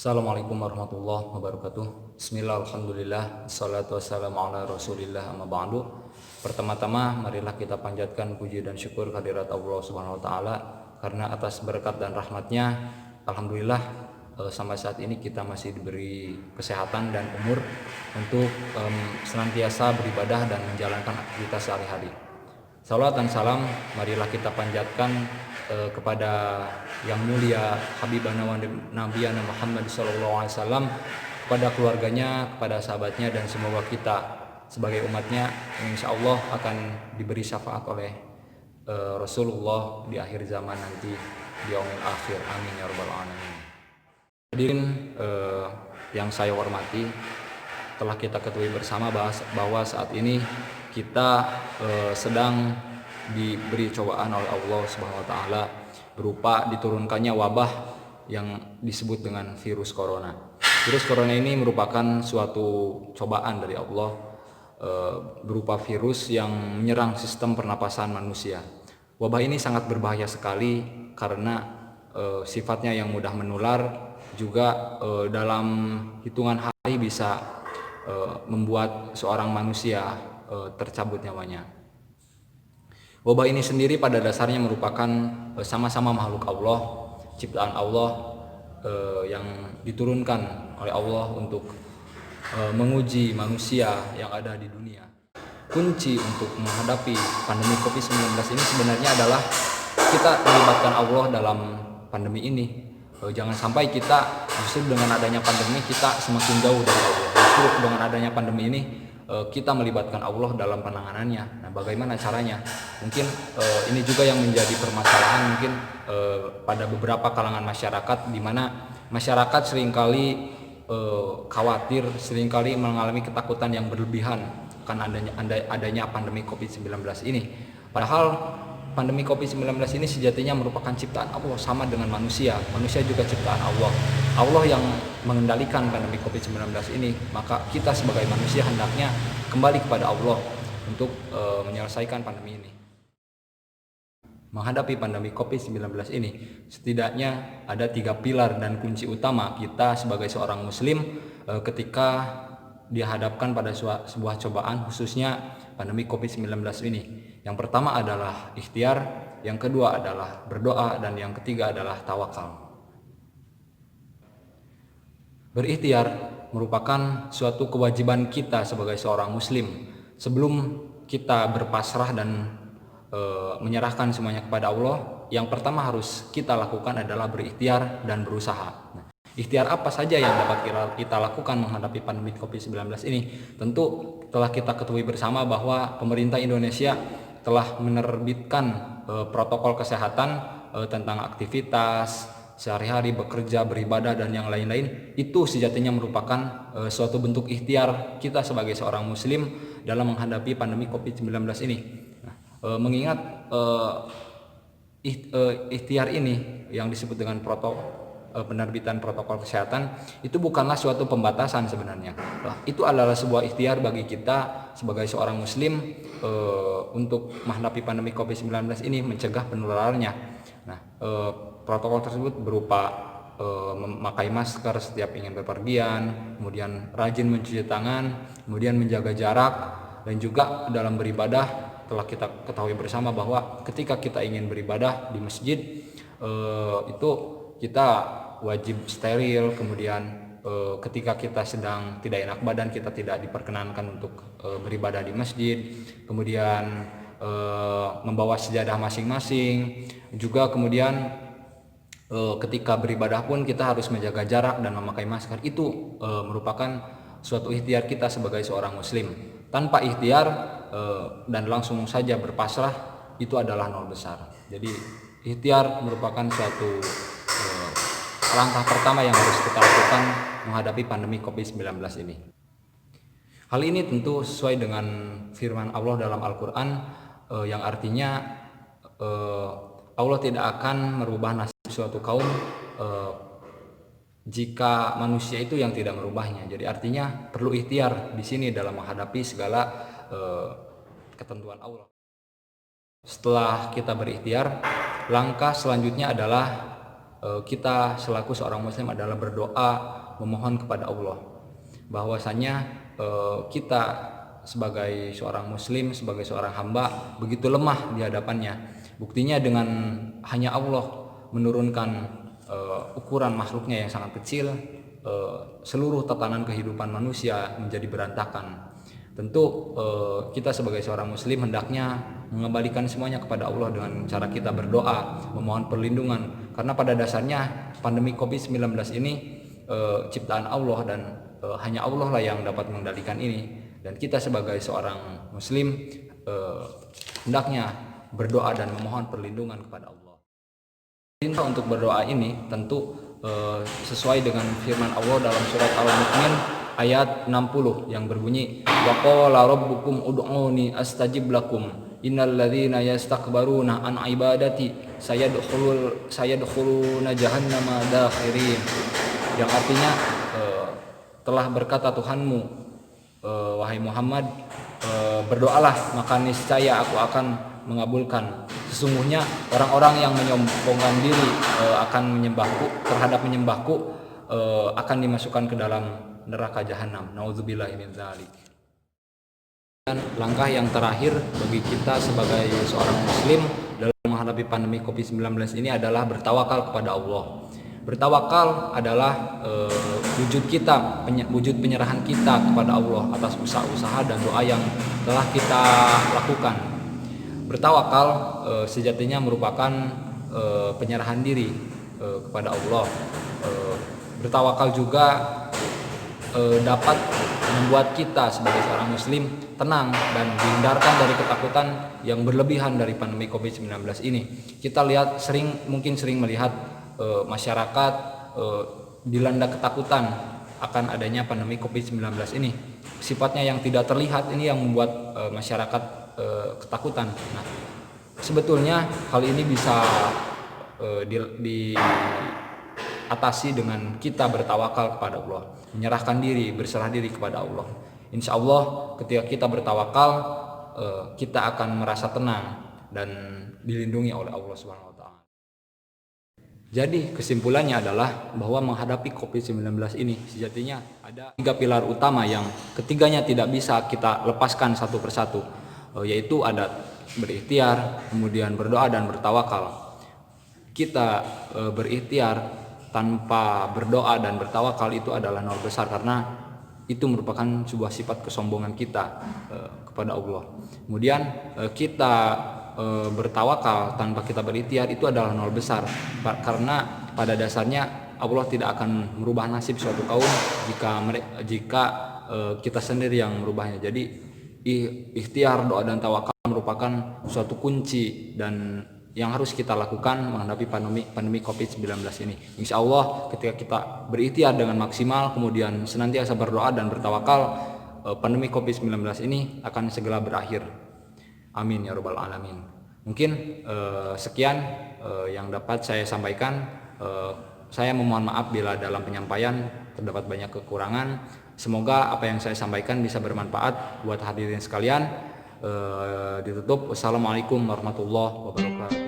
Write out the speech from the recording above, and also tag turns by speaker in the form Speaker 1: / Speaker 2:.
Speaker 1: Assalamualaikum warahmatullahi wabarakatuh. Bismillah, alhamdulillah, assalatu wassalamu ala rasulillah, amma ba'du. Pertama-tama marilah kita panjatkan puji dan syukur kehadirat Allah subhanahu wa ta'ala, karena atas berkat dan rahmatnya alhamdulillah sampai saat ini kita masih diberi kesehatan dan umur untuk senantiasa beribadah dan menjalankan aktivitas sehari-hari. Salawat dan salam marilah kita panjatkan kepada yang mulia Habibana wa Nabiyana Muhammad SAW, kepada keluarganya, kepada sahabatnya, dan semoga kita sebagai umatnya insya Allah akan diberi syafaat oleh Rasulullah di akhir zaman nanti, di yaumil akhir. Amin ya rabbal alamin. Hadirin yang saya hormati, telah kita ketahui bersama bahwa saat ini kita sedang diberi cobaan oleh Allah Subhanahu wa taala berupa diturunkannya wabah yang disebut dengan virus corona. Virus corona ini merupakan suatu cobaan dari Allah, berupa virus yang menyerang sistem pernapasan manusia. Wabah ini sangat berbahaya sekali karena sifatnya yang mudah menular, juga dalam hitungan hari bisa membuat seorang manusia tercabut nyawanya. Wabah ini sendiri pada dasarnya merupakan sama-sama makhluk Allah, ciptaan Allah, yang diturunkan oleh Allah untuk menguji manusia yang ada di dunia. Kunci untuk menghadapi pandemi COVID-19 ini sebenarnya adalah kita melibatkan Allah dalam pandemi ini. Jangan sampai kita justru dengan adanya pandemi kita semakin jauh dari Allah. Justru dengan adanya pandemi ini kita melibatkan Allah dalam penanganannya. Nah, bagaimana caranya? Mungkin ini juga yang menjadi permasalahan mungkin pada beberapa kalangan masyarakat, di mana masyarakat seringkali khawatir, seringkali mengalami ketakutan yang berlebihan akan adanya pandemi COVID-19 ini. Padahal pandemi COVID-19 ini sejatinya merupakan ciptaan Allah, sama dengan manusia. Manusia juga ciptaan Allah. Allah yang mengendalikan pandemi COVID-19 ini, maka kita sebagai manusia hendaknya kembali kepada Allah untuk menyelesaikan pandemi ini. Menghadapi pandemi COVID-19 ini, setidaknya ada 3 pilar dan kunci utama kita sebagai seorang muslim ketika dihadapkan pada sebuah cobaan, khususnya pandemi COVID-19 ini. Yang pertama adalah ikhtiar, yang kedua adalah berdoa, dan yang ketiga adalah tawakal. Berikhtiar merupakan suatu kewajiban kita sebagai seorang muslim. Sebelum kita berpasrah dan menyerahkan semuanya kepada Allah, yang pertama harus kita lakukan adalah berikhtiar dan berusaha. Nah, ikhtiar apa saja yang dapat kita lakukan menghadapi pandemi COVID-19 ini? Tentu telah kita ketahui bersama bahwa pemerintah Indonesia telah menerbitkan protokol kesehatan tentang aktivitas sehari-hari, bekerja, beribadah, dan yang lain-lain. Itu sejatinya merupakan suatu bentuk ikhtiar kita sebagai seorang muslim dalam menghadapi pandemi COVID-19 ini. Nah, mengingat ikhtiar ini yang disebut dengan penerbitan protokol kesehatan itu bukanlah suatu pembatasan sebenarnya. Itu adalah sebuah ikhtiar bagi kita sebagai seorang muslim untuk menghadapi pandemi COVID-19 ini, mencegah penularannya. Nah, protokol tersebut berupa memakai masker setiap ingin bepergian, kemudian rajin mencuci tangan, kemudian menjaga jarak, dan juga dalam beribadah telah kita ketahui bersama bahwa ketika kita ingin beribadah di masjid itu kita wajib steril. Kemudian ketika kita sedang tidak enak badan, kita tidak diperkenankan untuk beribadah di masjid. Kemudian membawa sejadah masing-masing. Juga kemudian ketika beribadah pun kita harus menjaga jarak dan memakai masker. Itu merupakan suatu ikhtiar kita sebagai seorang muslim. Tanpa ikhtiar dan langsung saja berpasrah, itu adalah nol besar. Jadi ikhtiar merupakan suatu langkah pertama yang harus kita lakukan menghadapi pandemi COVID-19 ini. Hal ini tentu sesuai dengan firman Allah dalam Al-Quran, yang artinya Allah tidak akan merubah nasib suatu kaum jika manusia itu yang tidak merubahnya. Jadi artinya perlu ikhtiar di sini dalam menghadapi segala ketentuan Allah. Setelah kita berikhtiar, langkah selanjutnya adalah kita selaku seorang muslim adalah berdoa memohon kepada Allah, bahwasanya kita sebagai seorang muslim, sebagai seorang hamba begitu lemah di hadapannya. Buktinya dengan hanya Allah menurunkan ukuran makhluknya yang sangat kecil, seluruh tatanan kehidupan manusia menjadi berantakan. Tentu kita sebagai seorang muslim hendaknya mengembalikan semuanya kepada Allah dengan cara kita berdoa, memohon perlindungan, karena pada dasarnya pandemi COVID-19 ini ciptaan Allah, dan hanya Allah lah yang dapat mengendalikan ini. Dan kita sebagai seorang muslim hendaknya berdoa dan memohon perlindungan kepada Allah. Perintah untuk berdoa ini tentu sesuai dengan firman Allah dalam surat Al-Mu'min ayat 60 yang berbunyi, wa qala rabbukum ud'uni astajib lakum innal ladzina yastakbaruna an ibadati sayadkhuluna jahannama dakhirin. Yang artinya telah berkata Tuhanmu, wahai Muhammad, berdoalah maka niscaya aku akan mengabulkan. Sesungguhnya orang-orang yang menyombongkan diri akan menyembahku akan dimasukkan ke dalam neraka jahanam. Nauzubillahi min dzalik. Dan langkah yang terakhir bagi kita sebagai seorang muslim dalam menghadapi pandemi COVID-19 ini adalah bertawakal kepada Allah. Bertawakal adalah wujud penyerahan kita kepada Allah atas usaha-usaha dan doa yang telah kita lakukan. Bertawakal sejatinya merupakan penyerahan diri kepada Allah. Bertawakal juga dapat membuat kita sebagai seorang muslim tenang dan dihindarkan dari ketakutan yang berlebihan dari pandemi COVID-19 ini. Kita lihat mungkin sering melihat masyarakat dilanda ketakutan akan adanya pandemi COVID-19 ini. Sifatnya yang tidak terlihat ini yang membuat masyarakat ketakutan. Nah, sebetulnya hal ini bisa diatasi dengan kita bertawakal kepada Allah, menyerahkan diri, berserah diri kepada Allah. Insya Allah ketika kita bertawakal, kita akan merasa tenang dan dilindungi oleh Allah Subhanahu wa taala. Jadi kesimpulannya adalah bahwa menghadapi COVID-19 ini sejatinya ada 3 pilar utama yang ketiganya tidak bisa kita lepaskan satu persatu, yaitu ada berikhtiar, kemudian berdoa dan bertawakal. Kita berikhtiar tanpa berdoa dan bertawakal itu adalah nol besar, karena itu merupakan sebuah sifat kesombongan kita kepada Allah. Kemudian kita bertawakal tanpa kita berikhtiar itu adalah nol besar, karena pada dasarnya Allah tidak akan merubah nasib suatu kaum jika kita sendiri yang merubahnya. Jadi ikhtiar, doa dan tawakal merupakan suatu kunci dan yang harus kita lakukan menghadapi pandemi COVID-19 ini. Insya Allah ketika kita berikhtiar dengan maksimal, kemudian senantiasa berdoa dan bertawakal, pandemi COVID-19 ini akan segera berakhir. Amin ya rabbal alamin. Mungkin sekian yang dapat saya sampaikan. Saya memohon maaf bila dalam penyampaian terdapat banyak kekurangan. Semoga apa yang saya sampaikan bisa bermanfaat buat hadirin sekalian. Ditutup. Wassalamualaikum warahmatullahi wabarakatuh.